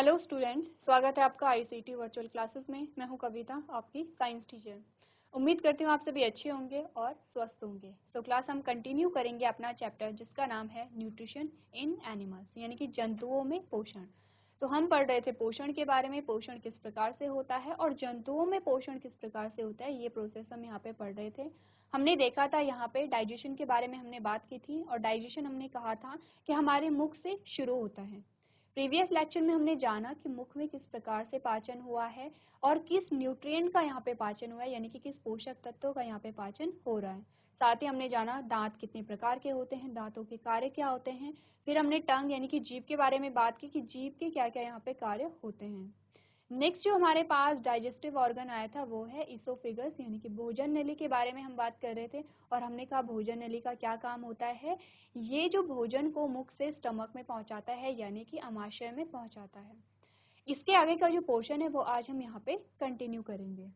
Hello students, स्वागत है आपका आईसीटी वर्चुअल क्लासेस में। मैं हूं कविता, आपकी साइंस टीचर। उम्मीद करती हूं आप सभी अच्छे होंगे और स्वस्थ होंगे। तो क्लास हम कंटिन्यू करेंगे अपना चैप्टर जिसका नाम है न्यूट्रिशन इन एनिमल्स, यानी कि जंतुओं में पोषण। तो हम पढ़ रहे थे पोषण के बारे में, पोषण किस प्रकार से होता है और जंतुओं में पोषण किस प्रकार से होता है, ये प्रोसेस हम यहाँ पे पढ़ रहे थे। हमने देखा था यहाँ पे डाइजेशन के बारे में हमने बात की थी, और डाइजेशन हमने कहा था कि हमारे मुख से शुरू होता है। प्रीवियस लेक्चर में हमने जाना कि मुख में किस प्रकार से पाचन हुआ है और किस न्यूट्रिएंट का यहाँ पे पाचन हुआ है, यानी कि किस पोषक तत्वों का यहाँ पे पाचन हो रहा है। साथ ही हमने जाना दांत कितने प्रकार के होते हैं, दांतों के कार्य क्या होते हैं। फिर हमने टंग यानी कि जीभ के बारे में बात की कि जीभ के क्या क्या यहाँ पे कार्य होते हैं। नेक्स्ट जो हमारे पास डाइजेस्टिव ऑर्गन आया था वो है इसोफेगस, यानी कि भोजन नली के बारे में हम बात कर रहे थे। और हमने कहा भोजन नली का क्या काम होता है, ये जो भोजन को मुख से स्टमक में पहुंचाता है, यानी कि अमाशय में पहुंचाता है। इसके आगे का जो पोर्शन है वो आज हम यहाँ पे कंटिन्यू करेंगे।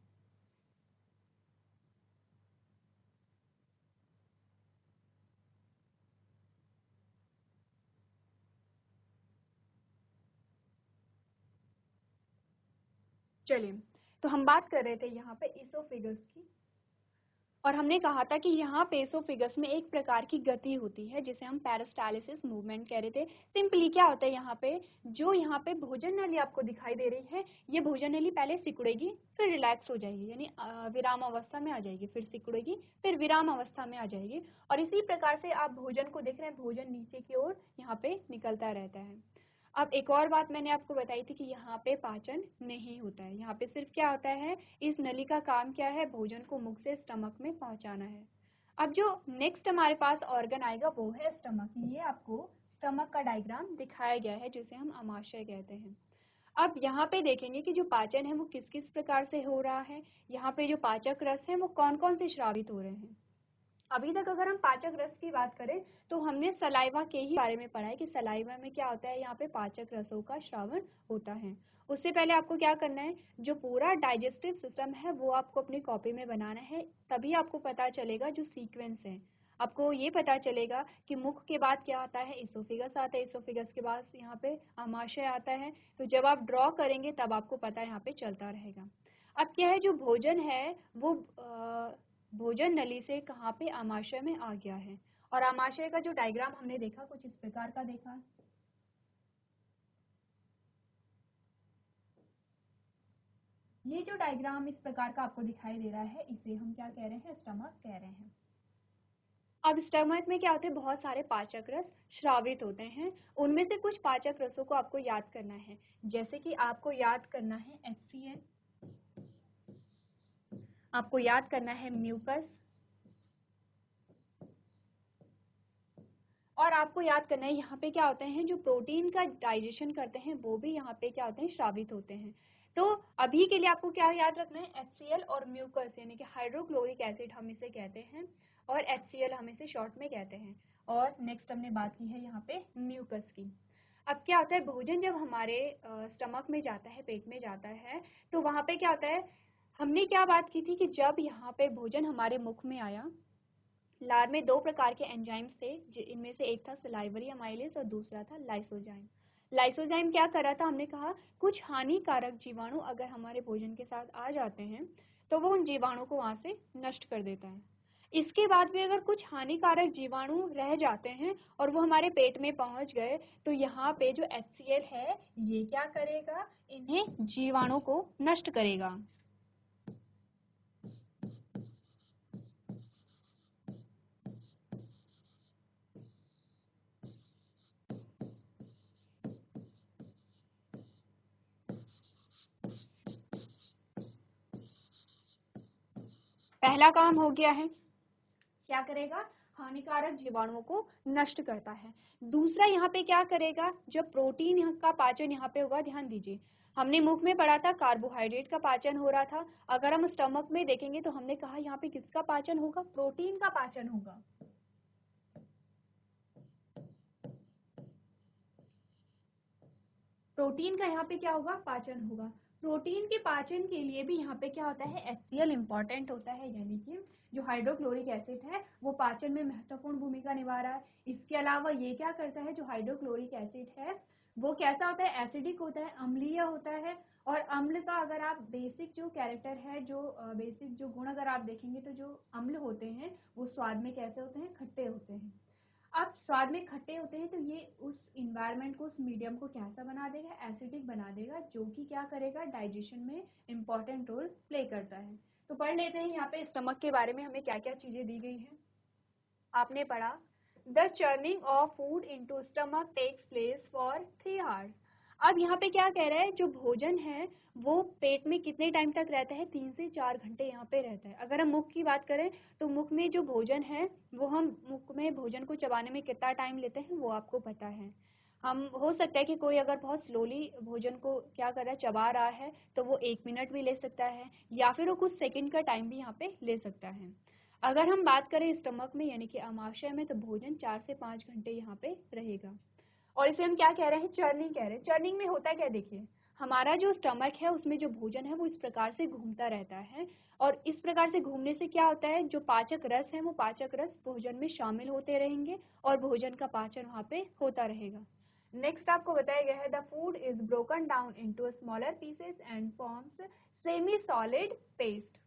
चलिए, तो हम बात कर रहे थे यहाँ पे इसोफेगस की, और हमने कहा था कि यहाँ पे इसोफेगस में एक प्रकार की गति होती है जिसे हम पेरिस्टालिसिस मूवमेंट कह रहे थे। सिंपली क्या होता है, यहाँ पे जो यहाँ पे भोजन नली आपको दिखाई दे रही है, ये भोजन नली पहले सिकुड़ेगी फिर रिलैक्स हो जाएगी, यानी विराम अवस्था में आ जाएगी, फिर सिकुड़ेगी फिर विराम अवस्था में आ जाएगी। और इसी प्रकार से आप भोजन को देख रहे हैं, भोजन नीचे की ओर यहाँ पे निकलता रहता है। अब एक और बात मैंने आपको बताई थी कि यहाँ पे पाचन नहीं होता है, यहाँ पे सिर्फ क्या होता है, इस नली का काम क्या है, भोजन को मुख से स्टमक में पहुंचाना है। अब जो नेक्स्ट हमारे पास ऑर्गन आएगा वो है स्टमक। ये आपको स्टमक का डायग्राम दिखाया गया है जिसे हम अमाशय कहते हैं। अब यहाँ पे देखेंगे कि जो पाचन है वो किस किस प्रकार से हो रहा है। यहाँ पे जो पाचक रस है वो कौन कौन से स्रावित हो रहे हैं। अभी तक अगर हम पाचक रस की बात करें तो हमने सलाइवा के ही बारे में पढ़ा है कि सलाइवा में क्या होता है, यहाँ पे पाचक रसों का श्रावण होता है। उससे पहले आपको क्या करना है, जो पूरा डाइजेस्टिव सिस्टम है वो आपको अपनी कॉपी में बनाना है, तभी आपको पता चलेगा जो सीक्वेंस है। आपको ये पता चलेगा कि मुख के बाद क्या आता है, इसोफिगस आता है, इसोफिगस के बाद यहाँ पे आमाशय आता है। तो जब आप ड्रॉ करेंगे तब आपको पता यहाँ पे चलता रहेगा। अब क्या है, जो भोजन है वो भोजन नली से कहाँ पे, आमाशय में आ गया है। और आमाशय का जो डायग्राम हमने देखा कुछ इस प्रकार का देखा। ये जो डायग्राम इस प्रकार का आपको दिखाई दे रहा है, इसे हम क्या कह रहे हैं, स्टमक कह रहे हैं। अब स्टमक में क्या होते हैं, बहुत सारे पाचक रस श्रावित होते हैं। उनमें से कुछ पाचक रसों को आपको याद करना है, जैसे कि आपको याद करना है HCl, आपको याद करना है म्यूकस, और आपको याद करना है यहाँ पे क्या होते हैं, जो प्रोटीन का डाइजेशन करते हैं वो भी यहाँ पे क्या होते हैं, श्रावित होते हैं। तो अभी के लिए आपको क्या याद रखना है, HCl और म्यूकस, यानी कि हाइड्रोक्लोरिक एसिड हम इसे कहते हैं, और HCl हम इसे शॉर्ट में कहते हैं। और नेक्स्ट हमने बात की है यहाँ पे म्यूकस की। अब क्या होता है, भोजन जब हमारे स्टमक में जाता है, पेट में जाता है, तो वहाँ पे क्या होता है, हमने क्या बात की थी कि जब यहाँ पे भोजन हमारे मुख में आया, लार में दो प्रकार के एंजाइम्स थे, इनमें से एक था सलाइवरी अमाइलेज और दूसरा था लाइसोजाइम। लाइसोजाइम क्या कर रहा था, हमने कहा कुछ हानिकारक जीवाणु अगर हमारे भोजन के साथ आ जाते हैं तो वो उन जीवाणु को वहां से नष्ट कर देता है। इसके बाद भी अगर कुछ हानिकारक जीवाणु रह जाते हैं और वो हमारे पेट में पहुंच गए, तो यहाँ पे जो HCl है ये क्या करेगा, इन्हें जीवाणु को नष्ट करेगा। पहला काम हो गया है, क्या करेगा, हानिकारक जीवाणुओं को नष्ट करता है। दूसरा यहाँ पे क्या करेगा, जब प्रोटीन यहाँ का पाचन यहाँ पे होगा, ध्यान दीजिए हमने मुख में पढ़ा था कार्बोहाइड्रेट का पाचन हो रहा था, अगर हम स्टमक में देखेंगे तो हमने कहा यहाँ पे किसका पाचन होगा, प्रोटीन का पाचन होगा। प्रोटीन का यहाँ पे क्या होगा, पाचन होगा। प्रोटीन के पाचन के लिए भी यहाँ पे क्या होता है, HCl इम्पॉर्टेंट होता है, यानी कि जो हाइड्रोक्लोरिक एसिड है वो पाचन में महत्वपूर्ण भूमिका निभा रहा है। इसके अलावा ये क्या करता है, जो हाइड्रोक्लोरिक एसिड है वो कैसा होता है, एसिडिक होता है, अम्लीय होता है। और अम्ल का अगर आप बेसिक जो कैरेक्टर है, जो बेसिक जो गुण अगर आप देखेंगे तो जो अम्ल होते हैं वो स्वाद में कैसे होते हैं, खट्टे होते हैं। अब स्वाद में खट्टे होते हैं तो ये उस इन्वायरमेंट को, उस मीडियम को कैसा बना देगा, एसिडिक बना देगा, जो कि क्या करेगा, डाइजेशन में इम्पॉर्टेंट रोल प्ले करता है। तो पढ़ लेते हैं यहाँ पे स्टमक के बारे में हमें क्या क्या चीजें दी गई हैं। आपने पढ़ा the churning of food into stomach takes place for 3 hours. अब यहाँ पे क्या कह रहा है, जो भोजन है वो पेट में कितने टाइम तक रहता है, 3 से 4 घंटे यहाँ पे रहता है। अगर हम मुख की बात करें तो मुख में जो भोजन है वो, हम मुख में भोजन को चबाने में कितना टाइम लेते हैं वो आपको पता है। हम हो सकता है कि कोई अगर बहुत स्लोली भोजन को क्या कर रहा है, चबा रहा है, तो वो 1 मिनट भी ले सकता है या फिर वो कुछ सेकंड का टाइम भी यहाँ पे ले सकता है। अगर हम बात करें स्टमक में यानी कि अमाशय में, तो भोजन 4 से 5 घंटे यहाँ पे रहेगा। और इसे हम क्या कह रहे हैं, चर्निंग कह रहे हैं। चर्निंग में होता क्या, देखिए हमारा जो स्टमक है उसमें जो भोजन है वो इस प्रकार से घूमता रहता है, और इस प्रकार से घूमने से क्या होता है, जो पाचक रस है वो पाचक रस भोजन में शामिल होते रहेंगे और भोजन का पाचन वहाँ पे होता रहेगा। नेक्स्ट आपको बताया गया है the food is broken down into smaller pieces and forms semi solid paste.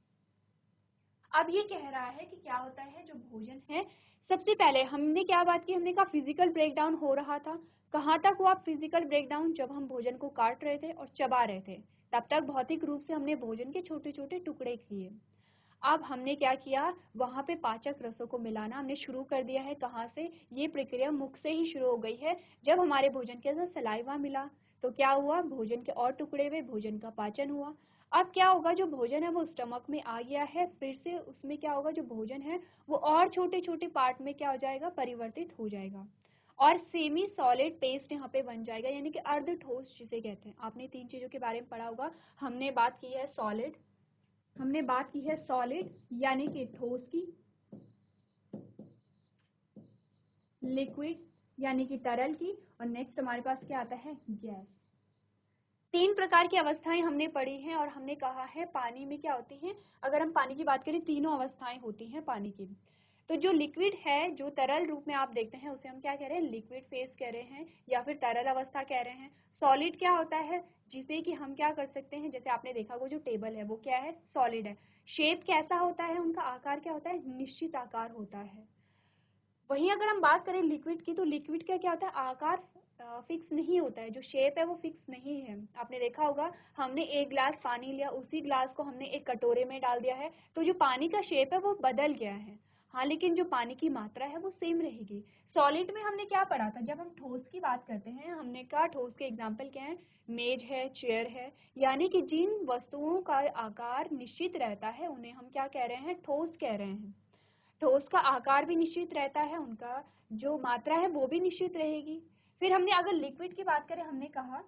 अब ये कह रहा है कि क्या होता है, जो भोजन है, सबसे पहले हमने क्या बात की, हमने कहा फिजिकल ब्रेकडाउन हो रहा था। कहाँ तक हुआ फिजिकल ब्रेकडाउन, जब हम भोजन को काट रहे थे और चबा रहे थे, तब तक भौतिक रूप से हमने भोजन के छोटे छोटे टुकड़े किए। अब हमने क्या किया, वहां पे पाचक रसों को मिलाना हमने शुरू कर दिया है। कहाँ से, ये प्रक्रिया मुख से ही शुरू हो गई है। जब हमारे भोजन के अंदर सलाइवा मिला तो क्या हुआ, भोजन के और टुकड़े हुए, भोजन का पाचन हुआ। अब क्या होगा, जो भोजन है वो स्टमक में आ गया है, फिर से उसमें क्या होगा, जो भोजन है वो और छोटे छोटे पार्ट में क्या हो जाएगा, परिवर्तित हो जाएगा और सेमी सॉलिड पेस्ट यहाँ पे बन जाएगा, यानी कि अर्ध ठोस जिसे कहते हैं। आपने 3 चीजों के बारे में पढ़ा होगा। हमने बात की है सॉलिड, हमने बात की है सॉलिड यानी कि ठोस की, लिक्विड यानी कि तरल की, और नेक्स्ट हमारे पास क्या आता है, गैस। 3 प्रकार की अवस्थाएं हमने पढ़ी हैं और हमने कहा है पानी में क्या होती हैं। अगर हम पानी की बात करें, तीनों अवस्थाएं होती हैं पानी की। तो जो लिक्विड है, जो तरल रूप में आप देखते हैं, उसे हम क्या कह रहे हैं, लिक्विड फेज कह रहे हैं या फिर तरल अवस्था कह रहे हैं। सॉलिड क्या होता है, जिसे कि हम क्या कर सकते हैं, जैसे आपने देखा वो जो टेबल है वो क्या है, सॉलिड है। शेप कैसा होता है, उनका आकार क्या होता है, निश्चित आकार होता है। वहीं अगर हम बात करें लिक्विड की, तो लिक्विड का क्या होता है, आकार फिक्स नहीं होता है, जो शेप है वो फिक्स नहीं है। आपने देखा होगा, हमने एक ग्लास पानी लिया, उसी ग्लास को हमने एक कटोरे में डाल दिया है, तो जो पानी का शेप है वो बदल गया है, हाँ, लेकिन जो पानी की मात्रा है वो सेम रहेगी। सॉलिड में हमने क्या पढ़ा था, जब हम ठोस की बात करते हैं, हमने कहा ठोस के एग्जाम्पल क्या है, मेज है, चेयर है, यानी कि जिन वस्तुओं का आकार निश्चित रहता है उन्हें हम क्या कह रहे हैं, ठोस कह रहे हैं। ठोस का आकार भी निश्चित रहता है, उनका जो मात्रा है वो भी निश्चित रहेगी। फिर हमने अगर लिक्विड की बात करें, हमने कहा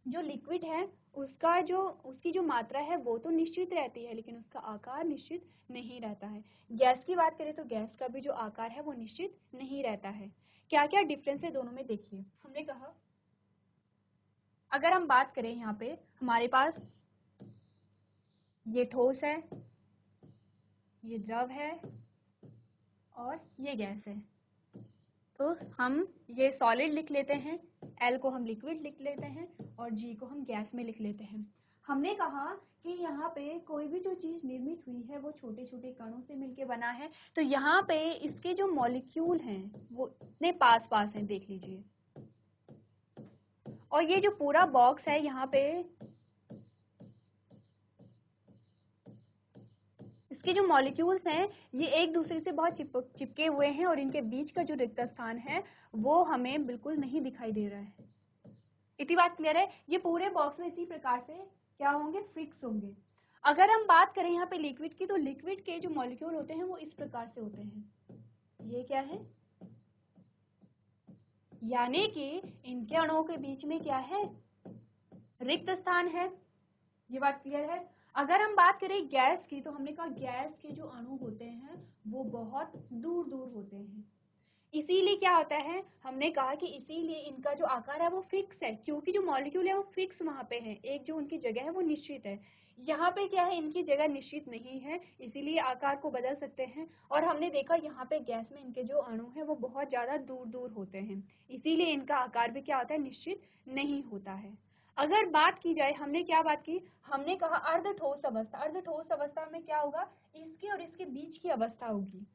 जो लिक्विड है उसकी जो मात्रा है वो तो निश्चित रहती है, लेकिन उसका आकार निश्चित नहीं रहता है। गैस की बात करें तो गैस का भी जो आकार है वो निश्चित नहीं रहता है। क्या क्या डिफरेंस है दोनों में, देखिए। हमने कहा अगर हम बात करें, यहाँ पे हमारे पास ये ठोस है, ये द्रव है और ये गैस है। तो हम ये सॉलिड लिख लेते हैं, एल को हम लिक्विड लिख लेते हैं और जी को हम गैस में लिख लेते हैं। हमने कहा कि यहाँ पे कोई भी जो चीज निर्मित हुई है वो छोटे छोटे कणों से मिलके बना है, तो यहाँ पे इसके जो मॉलिक्यूल हैं वो इतने पास पास हैं, देख लीजिए। और ये जो पूरा बॉक्स है, यहाँ पे इसके जो मॉलिक्यूल्स हैं ये एक दूसरे से बहुत चिपके हुए हैं और इनके बीच का जो रिक्त स्थान है वो हमें बिल्कुल नहीं दिखाई दे रहा है। इतनी बात क्लियर है, ये पूरे बॉक्स में इसी प्रकार से क्या होंगे, फिक्स होंगे। अगर हम बात करें यहाँ पे लिक्विड की, तो लिक्विड के जो मॉलिक्यूल होते हैं वो इस प्रकार से होते हैं। ये क्या है, यानी कि इनके अणुओं के बीच में क्या है, रिक्त स्थान है। ये बात क्लियर है। अगर हम बात करें गैस की, तो हमने कहा गैस के जो अणु होते हैं वो बहुत दूर दूर होते हैं। इसीलिए क्या होता है, हमने कहा कि इसीलिए इनका जो आकार है वो फिक्स है, क्योंकि जो मॉलिक्यूल है वो फिक्स वहां पे है, एक जो उनकी जगह है वो निश्चित है। यहाँ पे क्या है, इनकी जगह निश्चित नहीं है, इसीलिए आकार को बदल सकते हैं। और हमने देखा यहाँ पे गैस में इनके जो अणु हैं वो बहुत ज्यादा दूर दूर होते हैं, इसीलिए इनका आकार भी क्या होता है, निश्चित नहीं होता है। अगर बात की जाए, हमने क्या बात की, हमने कहा अर्ध ठोस अवस्था। अर्ध ठोस अवस्था में क्या होगा, इसके और इसके बीच की अवस्था होगी,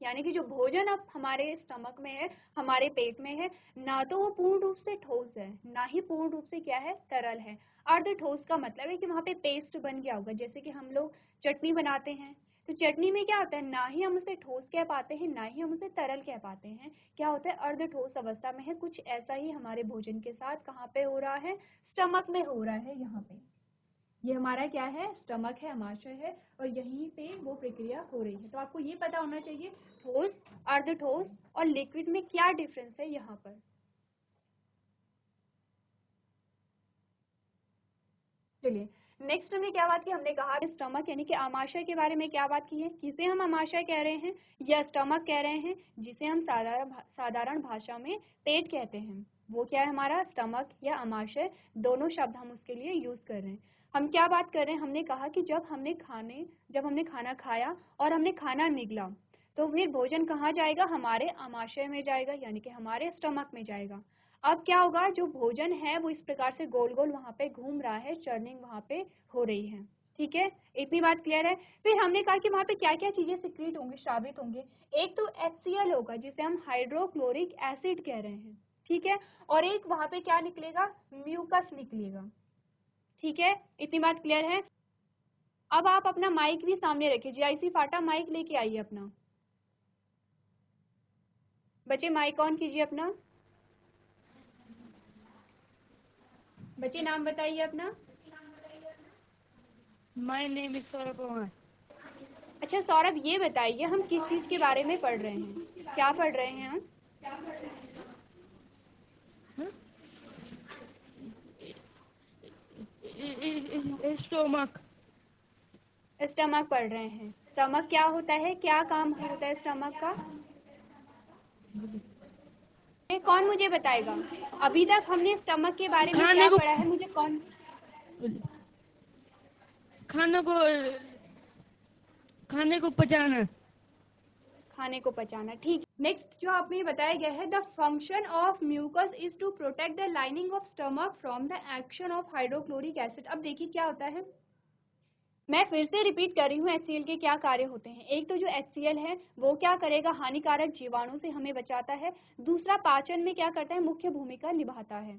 यानी कि जो भोजन अब हमारे स्टमक में है, हमारे पेट में है, ना तो वो पूर्ण रूप से ठोस है, ना ही पूर्ण रूप से क्या है, तरल है। अर्ध ठोस का मतलब है कि वहां पे पेस्ट बन गया होगा, जैसे कि हम लोग चटनी बनाते हैं, तो चटनी में क्या होता है, ना ही हम उसे ठोस कह पाते हैं, ना ही हम उसे तरल कह पाते हैं, क्या होता है, अर्ध ठोस अवस्था में है। कुछ ऐसा ही हमारे भोजन के साथ कहाँ पे हो रहा है, स्टमक में हो रहा है। यहाँ पे ये हमारा क्या है, स्टमक है, अमाशय है, और यहीं पे वो प्रक्रिया हो रही है। तो आपको ये पता होना चाहिए ठोस, अर्ध ठोस और लिक्विड में क्या डिफरेंस है यहाँ पर। चलिए नेक्स्ट हमने क्या बात की, हमने कहा स्टमक यानी कि आमाशय के बारे में क्या बात की है, किसे हम आमाशय कह रहे हैं या स्टमक कह रहे हैं, जिसे हम साधारण भाषा में पेट कहते हैं, वो क्या है हमारा, स्टमक या आमाशय, दोनों शब्द हम उसके लिए यूज कर रहे हैं। हम क्या बात कर रहे हैं, हमने कहा कि जब हमने खाना खाया और हमने खाना निगला, तो फिर भोजन कहाँ जाएगा, हमारे आमाशय में जाएगा, यानी कि हमारे स्टमक में जाएगा। अब क्या होगा, जो भोजन है वो इस प्रकार से गोल गोल वहां पे घूम रहा है, चर्निंग वहां पे हो रही है, ठीक है, इतनी बात क्लियर है। फिर हमने कहा कि वहां पे क्या क्या चीजें सिक्रीट होंगी, श्रावित होंगे। एक तो HCl होगा, जिसे हम हाइड्रोक्लोरिक एसिड कह रहे हैं, ठीक है, और एक वहां पे क्या निकलेगा, म्यूकस निकलेगा, ठीक है, इतनी बात क्लियर है। अब आप अपना माइक भी सामने रखिए, GIC फाटा माइक लेके आइए अपना, बच्चे माइक ऑन कीजिए अपना, बच्चे नाम बताइए अपना। My name is Saurabh Kumar. अच्छा सौरभ, ये बताइए हम किस चीज के बारे में पढ़ रहे हैं, क्या पढ़ रहे हैं हम? स्टोमक। स्टमक पढ़ रहे हैं। स्टमक क्या होता है, क्या काम होता है स्टमक का, कौन मुझे बताएगा? अभी तक हमने स्टमक के बारे में क्या पढ़ा है, मुझे कौन? खाने को पचाना। खाने को पचाना, ठीक। नेक्स्ट जो आपने बताया गया है, the function of mucus is to protect the lining of stomach from the action of hydrochloric acid. अब देखिए क्या होता है, मैं फिर से रिपीट कर रही हूँ, HCl के क्या कार्य होते हैं। एक तो जो HCl है वो क्या करेगा, हानिकारक जीवाणु से हमें बचाता है। दूसरा, पाचन में क्या करता है, मुख्य भूमिका निभाता है।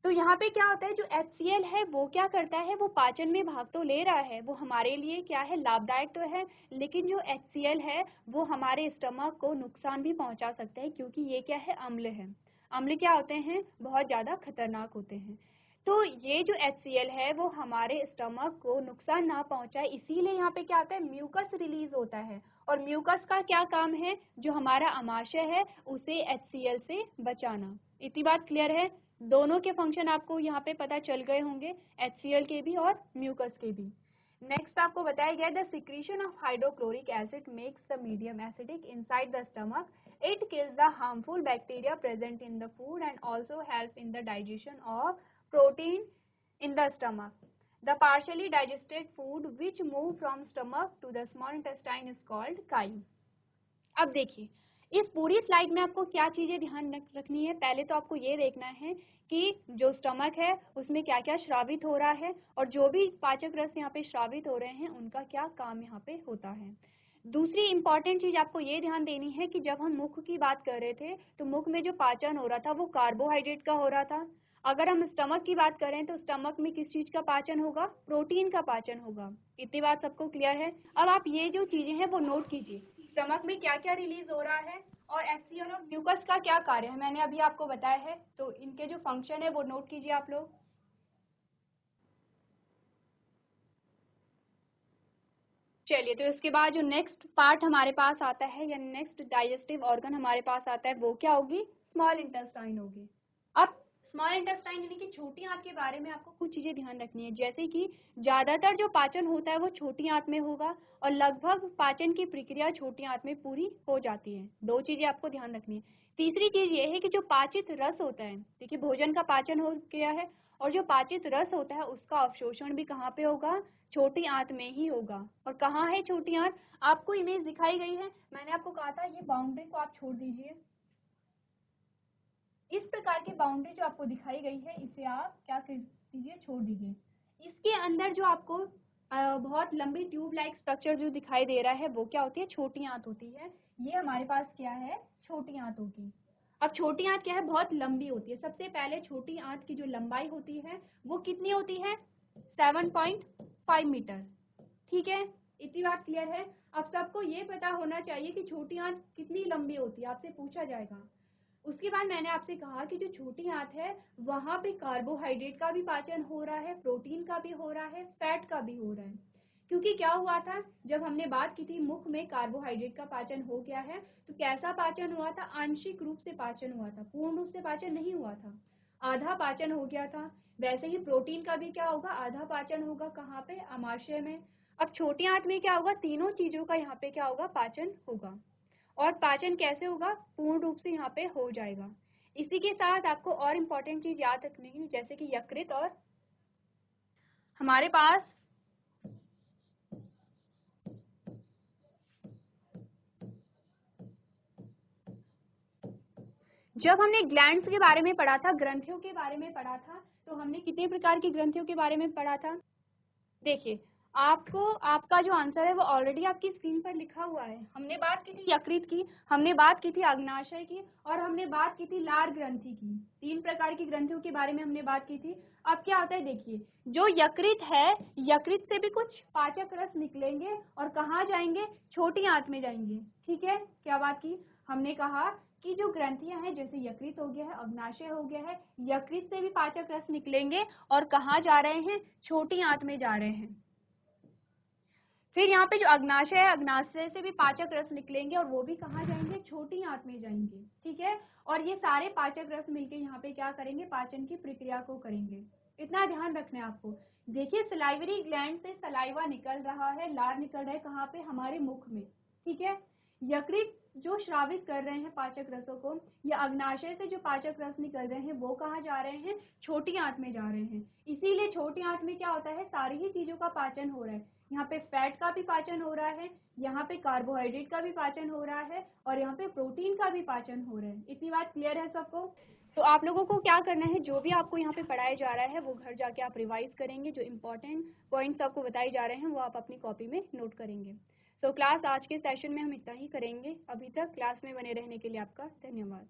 तो यहाँ पे क्या होता है, जो HCl है वो क्या करता है, वो पाचन में भाग तो ले रहा है, वो हमारे लिए क्या है, लाभदायक तो है, लेकिन जो HCl है वो हमारे स्टमक को नुकसान भी पहुंचा सकता है, क्योंकि ये क्या है, अम्ल है। अम्ल क्या होते हैं, बहुत ज्यादा खतरनाक होते हैं। तो ये जो HCl है वो हमारे स्टमक को नुकसान ना पहुंचाए, इसीलिए यहाँ पे क्या होता है, म्यूकस रिलीज होता है। और म्यूकस का क्या काम है, जो हमारा अमाशय है उसे HCl से बचाना। इतनी बात क्लियर है, दोनों के फंक्शन आपको यहाँ पे पता चल गए होंगे, HCl के भी और म्यूकस के भी। नेक्स्ट आपको बताया गया, the secretion of hydrochloric acid makes the medium acidic inside the stomach, it kills the harmful bacteria present in the food and also help in the digestion of protein in the stomach. The partially digested food which move from stomach to the small intestine is called chyme. अब देखिए इस पूरी slide में आपको क्या चीजें ध्यान रखनी है, पहले तो आपको ये देखना है कि जो स्टमक है उसमें क्या क्या श्रावित हो रहा है, और जो भी पाचक रस यहाँ पे श्रावित हो रहे हैं उनका क्या काम यहाँ पे होता है। दूसरी इंपॉर्टेंट चीज आपको ये ध्यान देनी है कि जब हम मुख की बात कर रहे थे तो मुख में जो पाचन हो रहा था वो कार्बोहाइड्रेट का हो रहा था। अगर हम स्टमक की बात करें तो स्टमक में किस चीज का पाचन होगा, प्रोटीन का पाचन होगा। इतनी बात सबको क्लियर है? अब आप ये जो चीजें हैं वो नोट कीजिए, स्टमक में क्या क्या रिलीज हो रहा है और HCl और म्यूकस का क्या कार्य है, मैंने अभी आपको बताया है, तो इनके जो फंक्शन है वो नोट कीजिए आप लोग। चलिए, तो इसके बाद जो नेक्स्ट पार्ट हमारे पास आता है या नेक्स्ट डाइजेस्टिव ऑर्गन हमारे पास आता है वो क्या होगी, स्मॉल इंटेस्टाइन होगी। अब स्मॉल इंटेस्टाइन यानी कि छोटी आंत के बारे में आपको कुछ चीजें ध्यान रखनी है, जैसे कि ज्यादातर जो पाचन होता है वो छोटी आंत में होगा और लगभग पाचन की प्रक्रिया छोटी आंत में पूरी हो जाती है। दो चीजें आपको ध्यान रखनी है। तीसरी चीज ये है कि जो पाचित रस होता है, देखिए भोजन का पाचन हो गया है और जो पाचित रस होता है उसका अवशोषण भी कहाँ पे होगा, छोटी आंत में ही होगा। और कहाँ है छोटी आंत, आपको इमेज दिखाई गई है, मैंने आपको कहा था ये बाउंड्री को आप छोड़ दीजिए। इस प्रकार की बाउंड्री जो आपको दिखाई गई है इसे आप क्या कर दीजिए, छोड़ दीजिए। इसके अंदर जो आपको बहुत लंबी ट्यूब लाइक स्ट्रक्चर जो दिखाई दे रहा है वो क्या होती है, छोटी आंत होती है। ये हमारे पास क्या है, छोटी आंत होगी। अब छोटी आंत क्या है, बहुत लंबी होती है। सबसे पहले छोटी आंत की जो लंबाई होती है वो कितनी होती है, 7.5 मीटर। ठीक है, इतनी बात क्लियर है। अब सबको ये पता होना चाहिए कि छोटी आंत कितनी लंबी होती है, आपसे पूछा जाएगा। उसके बाद मैंने आपसे कहा कि जो छोटी आंत है वहां पे कार्बोहाइड्रेट का भी पाचन हो रहा है, प्रोटीन का भी हो रहा है, फैट का भी हो रहा है। क्योंकि क्या हुआ था, जब हमने बात की थी मुख में कार्बोहाइड्रेट का पाचन हो गया है, तो कैसा पाचन हुआ था, आंशिक रूप से पाचन हुआ था, पूर्ण रूप से पाचन नहीं हुआ था, आधा पाचन हो गया था। वैसे ही प्रोटीन का भी क्या होगा, आधा पाचन होगा, कहाँ पे, आमाशय में। अब छोटी आंत में क्या होगा, तीनों चीजों का यहाँ पे क्या होगा, पाचन होगा। और पाचन कैसे होगा, पूर्ण रूप से यहाँ पे हो जाएगा। इसी के साथ आपको और इम्पोर्टेंट चीज याद रखनी है, जैसे कि यकृत, और हमारे पास जब हमने ग्लैंड्स के बारे में पढ़ा था, ग्रंथियों के बारे में पढ़ा था, तो हमने कितने प्रकार की ग्रंथियों के बारे में पढ़ा था। देखिए, आपको आपका जो आंसर है वो ऑलरेडी आपकी स्क्रीन पर लिखा हुआ है। हमने बात की थी यकृत की, हमने बात की थी अग्नाशय की, और हमने बात की थी लार ग्रंथि की। 3 प्रकार की ग्रंथियों के बारे में हमने बात की थी। अब क्या होता है, देखिए जो यकृत है, यकृत से भी कुछ पाचक रस निकलेंगे और कहाँ जाएंगे, छोटी आंत में जाएंगे। ठीक है, क्या बात की, हमने कहा कि जो ग्रंथियां हैं, जैसे यकृत हो गया है, अग्नाशय हो गया है, यकृत से भी पाचक रस निकलेंगे और कहाँ जा रहे हैं, छोटी आंत में जा रहे हैं। फिर यहाँ पे जो अग्नाशय है, अग्नाशय से भी पाचक रस निकलेंगे और वो भी कहाँ जाएंगे, छोटी आंत में जाएंगे। ठीक है, और ये सारे पाचक रस मिलके यहाँ पे क्या करेंगे, पाचन की प्रक्रिया को करेंगे। इतना ध्यान रखना है आपको। देखिए, सलाइवरी ग्लैंड से सलाइवा निकल रहा है, लार निकल रहा है, कहाँ पे, हमारे मुख में। ठीक है, यकृत जो श्रावित कर रहे हैं पाचक रसों को, या अग्नाशय से जो पाचक रस निकल रहे हैं वो कहाँ जा रहे हैं, छोटी आंत में जा रहे हैं। इसीलिए छोटी आंत में क्या होता है, सारी ही चीजों का पाचन हो रहा है। यहाँ पे फैट का भी पाचन हो रहा है, यहाँ पे कार्बोहाइड्रेट का भी पाचन हो रहा है, और यहाँ पे प्रोटीन का भी पाचन हो रहा है। इतनी बात क्लियर है सबको। तो आप लोगों को क्या करना है, जो भी आपको यहाँ पे पढ़ाया जा रहा है वो घर जाके आप रिवाइज करेंगे। जो इम्पोर्टेंट पॉइंट्स आपको बताए जा रहे हैं वो आप अपनी कॉपी में नोट करेंगे। तो क्लास आज के सेशन में हम इतना ही करेंगे। अभी तक क्लास में बने रहने के लिए आपका धन्यवाद।